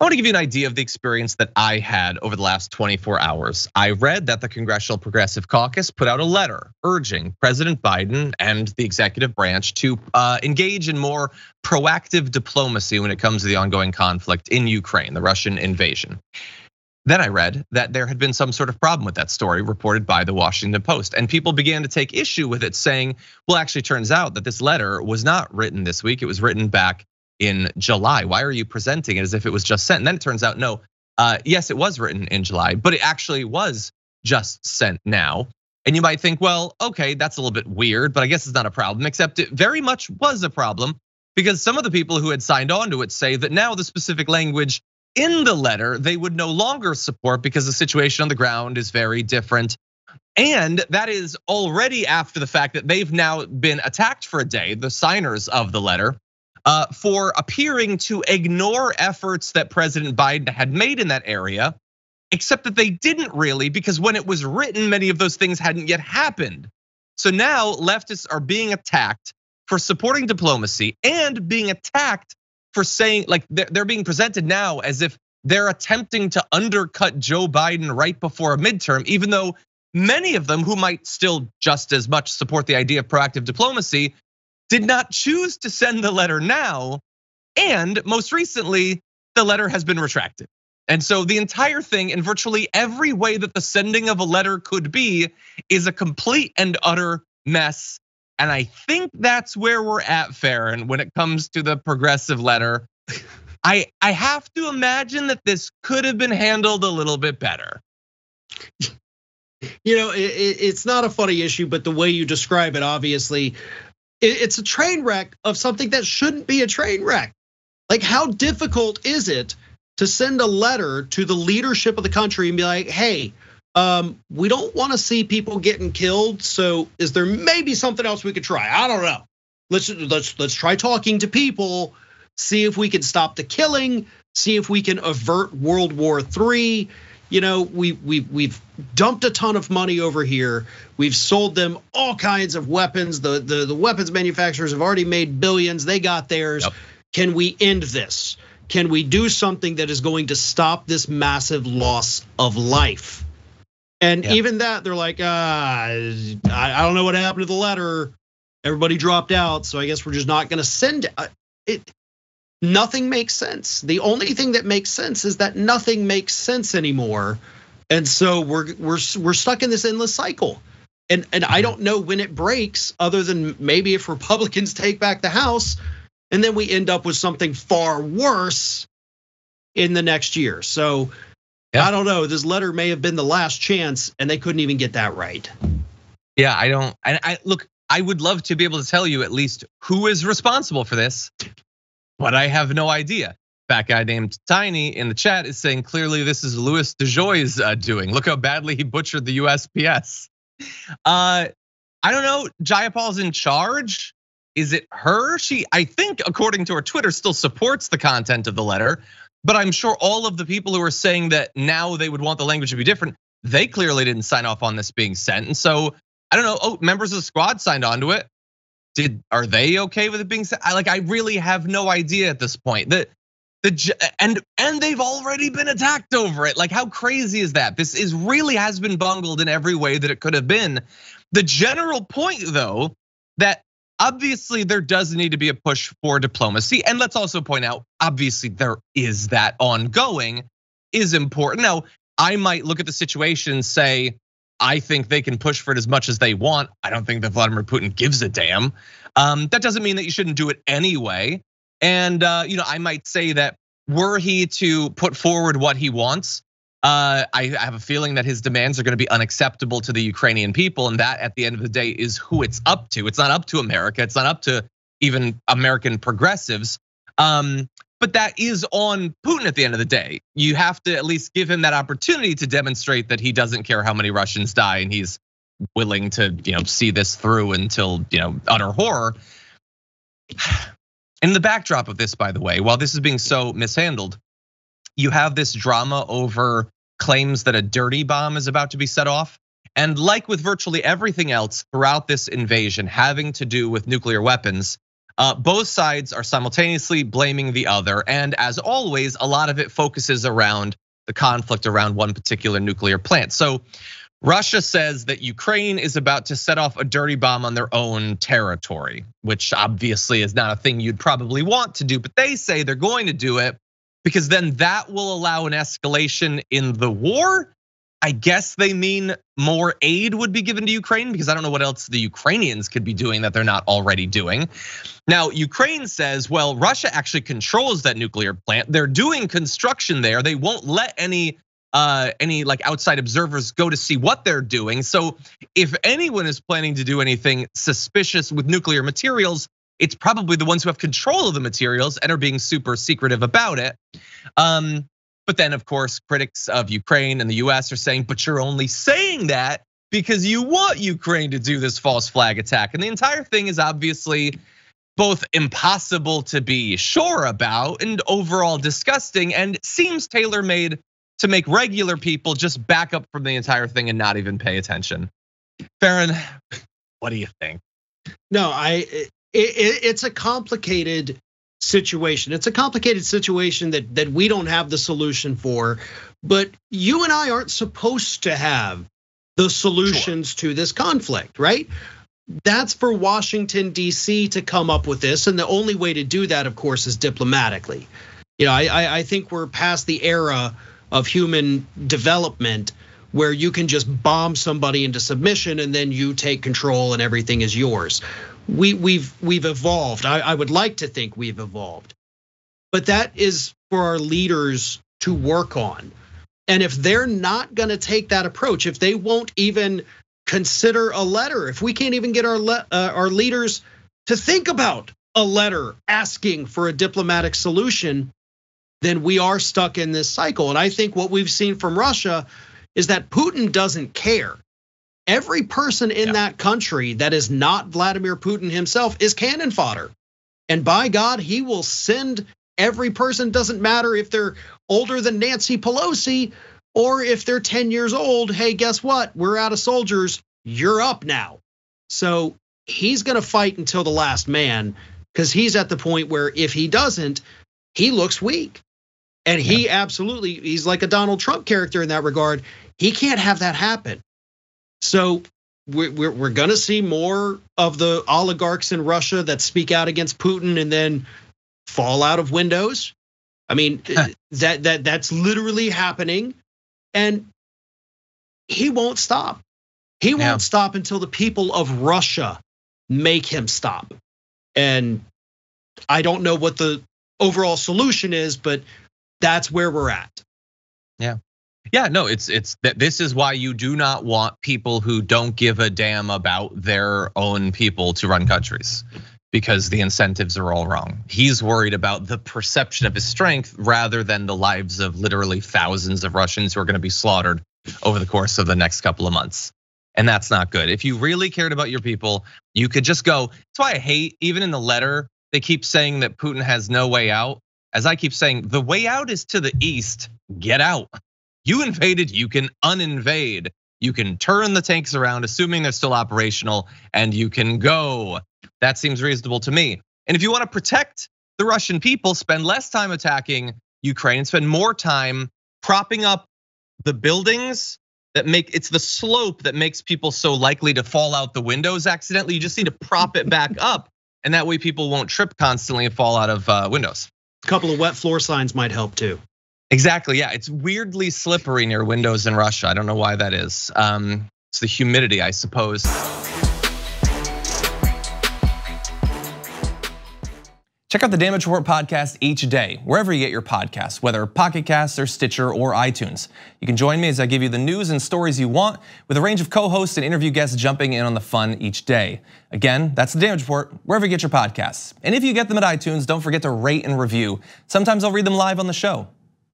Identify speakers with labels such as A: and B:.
A: I want to give you an idea of the experience that I had over the last 24 hours. I read that the Congressional Progressive Caucus put out a letter urging President Biden and the executive branch to engage in more proactive diplomacy when it comes to the ongoing conflict in Ukraine, the Russian invasion. Then I read that there had been some sort of problem with that story reported by the Washington Post, and people began to take issue with it, saying, well, actually turns out that this letter was not written this week, it was written back in July. Why are you presenting it as if it was just sent? And then it turns out, no, yes, it was written in July, but it actually was just sent now. And you might think, well, okay, that's a little bit weird, but I guess it's not a problem, except it very much was a problem because some of the people who had signed on to it say that now the specific language in the letter they would no longer support because the situation on the ground is very different. And that is already after the fact that they've now been attacked for a day, the signers of the letter, for appearing to ignore efforts that President Biden had made in that area, except that they didn't really, because when it was written, many of those things hadn't yet happened. So now leftists are being attacked for supporting diplomacy and being attacked for saying, like, they're being presented now as if they're attempting to undercut Joe Biden right before a midterm, even though many of them who might still just as much support the idea of proactive diplomacy did not choose to send the letter now. And most recently, the letter has been retracted. And so the entire thing, in virtually every way that the sending of a letter could be, is a complete and utter mess. And I think that's where we're at, Farron, when it comes to the progressive letter. I have to imagine that this could have been handled a little bit better.
B: You know, it's not a funny issue, but the way you describe it, obviously, it's a train wreck of something that shouldn't be a train wreck. Like, how difficult is it to send a letter to the leadership of the country and be like, hey, we don't want to see people getting killed. So is there maybe something else we could try? I don't know. Let's try talking to people, see if we can stop the killing, see if we can avert World War III. You know, we've dumped a ton of money over here. We've sold them all kinds of weapons. The weapons manufacturers have already made billions. They got theirs. Yep. Can we end this? Can we do something that is going to stop this massive loss of life? And even that, they're like, I don't know what happened to the letter. Everybody dropped out, so I guess we're just not going to send it. Nothing makes sense. The only thing that makes sense is that nothing makes sense anymore, and so we're stuck in this endless cycle. And I don't know when it breaks, other than maybe if Republicans take back the House, and then we end up with something far worse in the next year. So. I don't know. This letter may have been the last chance, and they couldn't even get that right.
A: Yeah, I don't. And look, I would love to be able to tell you at least who is responsible for this, but I have no idea. Fat guy named Tiny in the chat is saying clearly this is Louis DeJoy's doing. Look how badly he butchered the USPS. I don't know. Jayapal's in charge. Is it her? She, I think, according to her Twitter, still supports the content of the letter. But I'm sure all of the people who are saying that now they would want the language to be different, they clearly didn't sign off on this being sent. And so I don't know. Oh, members of the squad signed on to it. Are they okay with it being sent? I really have no idea at this point. And they've already been attacked over it. Like, how crazy is that? This really has been bungled in every way that it could have been. The general point, though, that obviously there does need to be a push for diplomacy. And let's also point out, obviously there is that ongoing, is important. Now, I might look at the situation and say, I think they can push for it as much as they want. I don't think that Vladimir Putin gives a damn. That doesn't mean that you shouldn't do it anyway. And I might say that were he to put forward what he wants, I have a feeling that his demands are going to be unacceptable to the Ukrainian people, and that at the end of the day is who it's up to. It's not up to America. It's not up to even American progressives. But that is on Putin at the end of the day. You have to at least give him that opportunity to demonstrate that he doesn't care how many Russians die, and he's willing to see this through until utter horror. In the backdrop of this, by the way, while this is being so mishandled, you have this drama over claims that a dirty bomb is about to be set off. And like with virtually everything else throughout this invasion having to do with nuclear weapons, Both sides are simultaneously blaming the other. And as always, a lot of it focuses around the conflict around one particular nuclear plant. So Russia says that Ukraine is about to set off a dirty bomb on their own territory, which obviously is not a thing you'd probably want to do, but they say they're going to do it because then that will allow an escalation in the war. I guess they mean more aid would be given to Ukraine because I don't know what else the Ukrainians could be doing that they're not already doing. Now, Ukraine says, well, Russia actually controls that nuclear plant. They're doing construction there. They won't let any like outside observers go to see what they're doing. So if anyone is planning to do anything suspicious with nuclear materials, it's probably the ones who have control of the materials and are being super secretive about it. But then of course, critics of Ukraine and the US are saying, but you're only saying that because you want Ukraine to do this false flag attack. And the entire thing is obviously both impossible to be sure about and overall disgusting and seems tailor-made to make regular people just back up from the entire thing and not even pay attention. Farron, what do you think?
B: No, it's a complicated situation. It's a complicated situation that we don't have the solution for, but you and I aren't supposed to have the solutions to this conflict, right? That's for Washington, D.C. to come up with this, and the only way to do that, of course, is diplomatically. You know, I think we're past the era of human development where you can just bomb somebody into submission and then you take control and everything is yours. We've evolved. I would like to think we've evolved, but that is for our leaders to work on. And if they're not going to take that approach, if they won't even consider a letter, if we can't even get our leaders to think about a letter asking for a diplomatic solution, then we are stuck in this cycle. And I think what we've seen from Russia is that Putin doesn't care. Every person in that country that is not Vladimir Putin himself is cannon fodder. And by God, he will send every person, doesn't matter if they're older than Nancy Pelosi or if they're 10 years old. Hey, guess what? We're out of soldiers. You're up now. So he's gonna fight until the last man because he's at the point where if he doesn't, he looks weak. And he absolutely, he's like a Donald Trump character in that regard. He can't have that happen. So we're gonna see more of the oligarchs in Russia that speak out against Putin and then fall out of windows. I mean, that's literally happening, and he won't stop. He won't stop until the people of Russia make him stop. And I don't know what the overall solution is, but that's where we're at.
A: Yeah, no, it's that this is why you do not want people who don't give a damn about their own people to run countries, because the incentives are all wrong. He's worried about the perception of his strength rather than the lives of literally thousands of Russians who are going to be slaughtered over the course of the next couple of months. And that's not good. If you really cared about your people, you could just go. That's why I hate, even in the letter, they keep saying that Putin has no way out. As I keep saying, the way out is to the east. Get out. You invaded, you can uninvade. You can turn the tanks around, assuming they're still operational, and you can go. That seems reasonable to me. And if you want to protect the Russian people, spend less time attacking Ukraine, spend more time propping up the buildings that make, it's the slope that makes people so likely to fall out the windows accidentally. You just need to prop it back up, and that way people won't trip constantly and fall out of windows.
B: A couple of wet floor signs might help too.
A: Exactly, yeah, it's weirdly slippery near windows in Russia. I don't know why that is. It's the humidity, I suppose.
C: Check out the Damage Report podcast each day, wherever you get your podcasts, whether Pocket Casts or Stitcher or iTunes. You can join me as I give you the news and stories you want, with a range of co-hosts and interview guests jumping in on the fun each day. Again, that's the Damage Report, wherever you get your podcasts. And if you get them at iTunes, don't forget to rate and review. Sometimes I'll read them live on the show.